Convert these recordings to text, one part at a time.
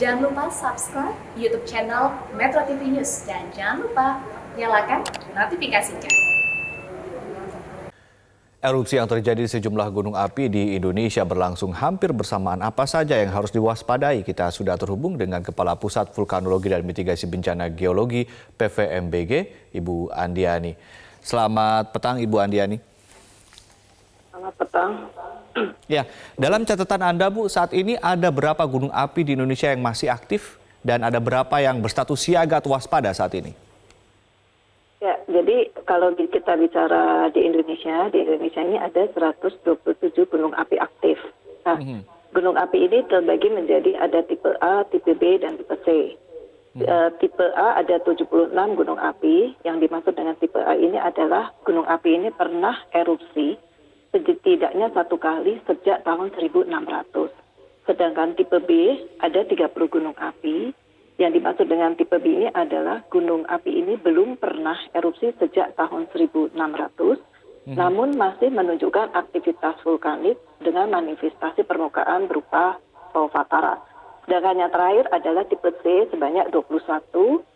Jangan lupa subscribe YouTube channel Metro TV News dan jangan lupa nyalakan notifikasinya. Erupsi yang terjadi di sejumlah gunung api di Indonesia berlangsung hampir bersamaan. Apa saja yang harus diwaspadai? Kita sudah terhubung dengan Kepala Pusat Vulkanologi dan Mitigasi Bencana Geologi PVMBG, Ibu Andiani. Selamat petang, Ibu Andiani. Selamat petang. Ya, dalam catatan Anda, Bu, saat ini ada berapa gunung api di Indonesia yang masih aktif dan ada berapa yang berstatus siaga atau waspada saat ini? Ya, jadi kalau kita bicara di Indonesia ini ada 127 gunung api aktif. Nah, gunung api ini terbagi menjadi ada tipe A, tipe B, dan tipe C. Tipe A ada 76 gunung api. Yang dimaksud dengan tipe A ini adalah gunung api ini pernah erupsi setidaknya satu kali sejak tahun 1600. Sedangkan tipe B ada 30 gunung api. Yang dimaksud dengan tipe B ini adalah gunung api ini belum pernah erupsi sejak tahun 1600, namun masih menunjukkan aktivitas vulkanik dengan manifestasi permukaan berupa solfatara. Sedangkan yang terakhir adalah tipe C sebanyak 21.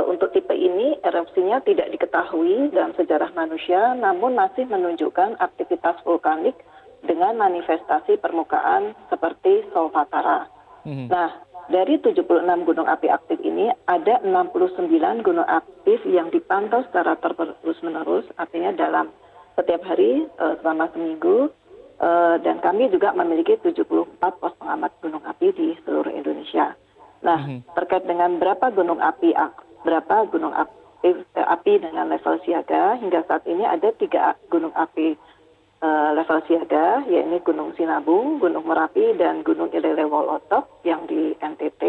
Untuk tipe ini erupsinya tidak diketahui dalam sejarah manusia, namun masih menunjukkan aktivitas vulkanik dengan manifestasi permukaan seperti solfatara. Nah, dari 76 gunung api aktif ini, ada 69 gunung aktif yang dipantau secara terus-menerus, artinya dalam setiap hari selama seminggu, dan kami juga memiliki 74 pos pengamat gunung api di seluruh Indonesia. Nah, terkait dengan berapa gunung api dengan level siaga, hingga saat ini ada 3 gunung api level siaga, yaitu Gunung Sinabung, Gunung Merapi, dan Gunung Ilele-Wolotok yang di NTT.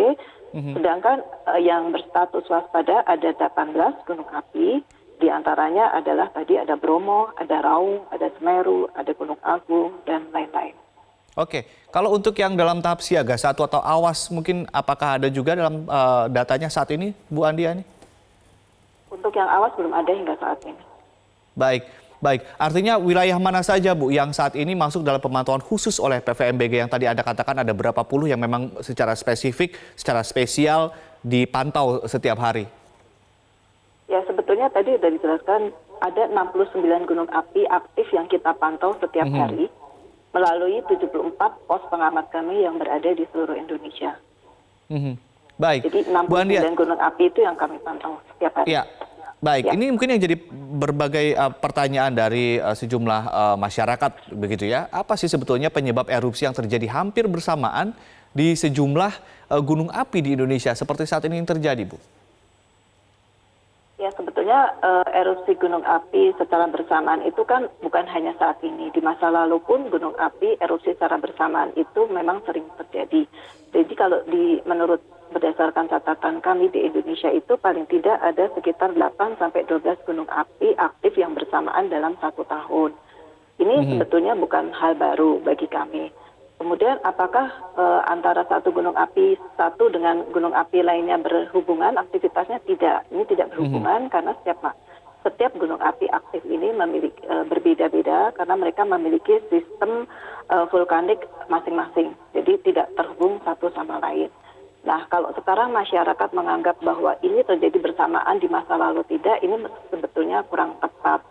Sedangkan yang berstatus waspada ada 18 gunung api, di antaranya adalah tadi ada Bromo, ada Raung, ada Semeru, ada Gunung Agung, dan lain-lain. Oke, kalau untuk yang dalam tahap siaga 1 atau awas, mungkin apakah ada juga dalam datanya saat ini, Bu Andiani? Untuk yang awas belum ada hingga saat ini. Baik. Artinya wilayah mana saja, Bu, yang saat ini masuk dalam pemantauan khusus oleh PVMBG yang tadi Anda katakan ada berapa puluh yang memang secara spesifik, secara spesial dipantau setiap hari? Ya, sebetulnya tadi sudah dijelaskan ada 69 gunung api aktif yang kita pantau setiap hari melalui 74 pos pengamat kami yang berada di seluruh Indonesia. Baik. Jadi 69 gunung api itu yang kami pantau setiap hari. Ya. Baik, ini mungkin yang jadi berbagai pertanyaan dari sejumlah masyarakat begitu ya. Apa sih sebetulnya penyebab erupsi yang terjadi hampir bersamaan di sejumlah gunung api di Indonesia seperti saat ini yang terjadi, Bu? Ya, sebetulnya erupsi gunung api secara bersamaan itu kan bukan hanya saat ini. Di masa lalu pun gunung api erupsi secara bersamaan itu memang sering terjadi. Jadi kalau berdasarkan catatan kami di Indonesia itu paling tidak ada sekitar 8-12 gunung api aktif yang bersamaan dalam 1 tahun. Ini sebetulnya bukan hal baru bagi kami. Kemudian apakah antara satu gunung api satu dengan gunung api lainnya berhubungan aktivitasnya? Tidak, ini tidak berhubungan karena setiap gunung api aktif ini memiliki berbeda-beda karena mereka memiliki sistem vulkanik masing-masing. Jadi tidak terhubung satu sama lain. Nah, kalau sekarang masyarakat menganggap bahwa ini terjadi bersamaan di masa lalu tidak, ini sebetulnya kurang tepat.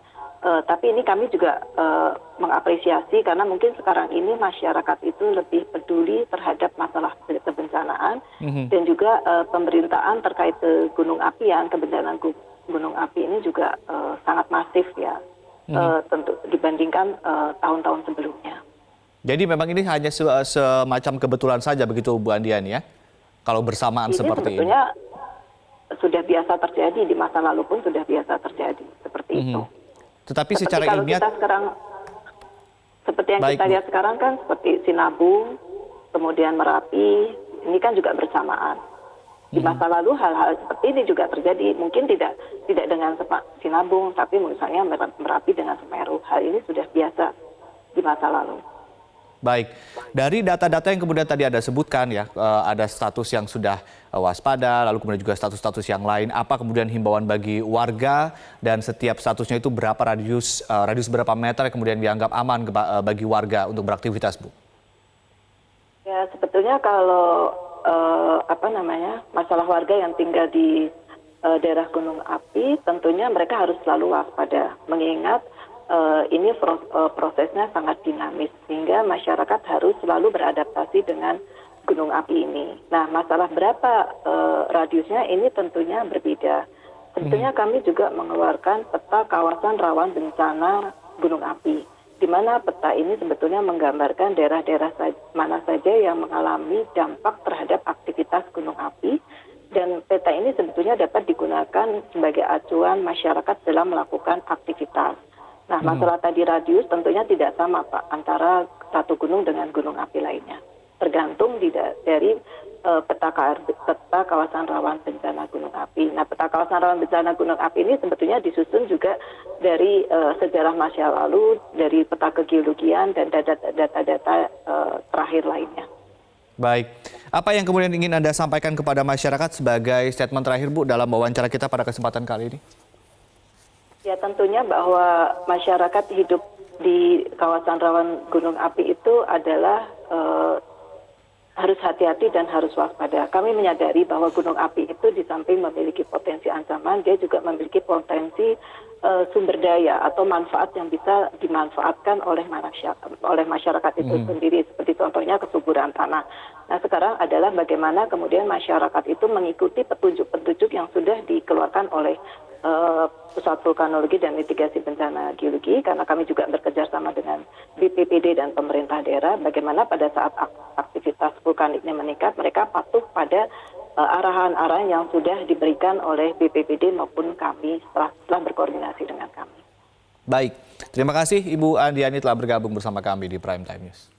Tapi ini kami juga mengapresiasi karena mungkin sekarang ini masyarakat itu lebih peduli terhadap masalah kebencanaan dan juga pemerintahan terkait gunung apian, kebencanaan gunung api ini juga sangat masif ya, tentu dibandingkan tahun-tahun sebelumnya. Jadi memang ini hanya semacam kebetulan saja begitu, Bu Andiani ya? Kalau bersamaan ini seperti ini. Sebetulnya sudah biasa terjadi, di masa lalu pun sudah biasa terjadi seperti itu. Tetapi seperti secara kalau ilmiah, kita sekarang, seperti yang kita lihat sekarang kan seperti Sinabung, kemudian Merapi, ini kan juga bersamaan. Di masa lalu hal-hal seperti ini juga terjadi, mungkin tidak dengan Sinabung, tapi misalnya Merapi dengan Semeru. Hal ini sudah biasa di masa lalu. Baik, dari data-data yang kemudian tadi Anda sebutkan ya, ada status yang sudah waspada, lalu kemudian juga status-status yang lain. Apa kemudian himbauan bagi warga dan setiap statusnya itu berapa radius berapa meter kemudian dianggap aman bagi warga untuk beraktivitas, Bu? Ya, sebetulnya kalau masalah warga yang tinggal di daerah gunung api, tentunya mereka harus selalu waspada, mengingat ini prosesnya sangat dinamis, sehingga masyarakat harus selalu beradaptasi dengan gunung api ini. Nah, masalah berapa radiusnya ini tentunya berbeda. Tentunya kami juga mengeluarkan peta kawasan rawan bencana gunung api, di mana peta ini sebetulnya menggambarkan daerah-daerah mana saja yang mengalami dampak terhadap aktivitas gunung api, dan peta ini sebetulnya dapat digunakan sebagai acuan masyarakat dalam melakukan aktivitas. Nah, masalah tadi radius tentunya tidak sama, Pak, antara satu gunung dengan gunung api lainnya. Tergantung dari peta kawasan rawan bencana gunung api. Nah, peta kawasan rawan bencana gunung api ini sebetulnya disusun juga dari sejarah masa lalu, dari peta kegeologian dan data-data terakhir lainnya. Baik, apa yang kemudian ingin Anda sampaikan kepada masyarakat sebagai statement terakhir, Bu, dalam wawancara kita pada kesempatan kali ini? Ya, tentunya bahwa masyarakat hidup di kawasan rawan gunung api itu adalah harus hati-hati dan harus waspada. Kami menyadari bahwa gunung api itu di samping memiliki potensi ancaman, dia juga memiliki potensi sumber daya atau manfaat yang bisa dimanfaatkan oleh masyarakat itu sendiri, seperti contohnya kesuburan tanah. Nah, sekarang adalah bagaimana kemudian masyarakat itu mengikuti petunjuk-petunjuk yang sudah dikeluarkan oleh Pusat Vulkanologi dan Mitigasi Bencana Geologi, karena kami juga bekerja sama dengan BPPD dan pemerintah daerah, bagaimana pada saat aktivitas vulkaniknya meningkat, mereka patuh pada arahan-arahan yang sudah diberikan oleh BPPD maupun kami setelah berkoordinasi dengan kami. Baik, terima kasih Ibu Andiani telah bergabung bersama kami di Prime Time News.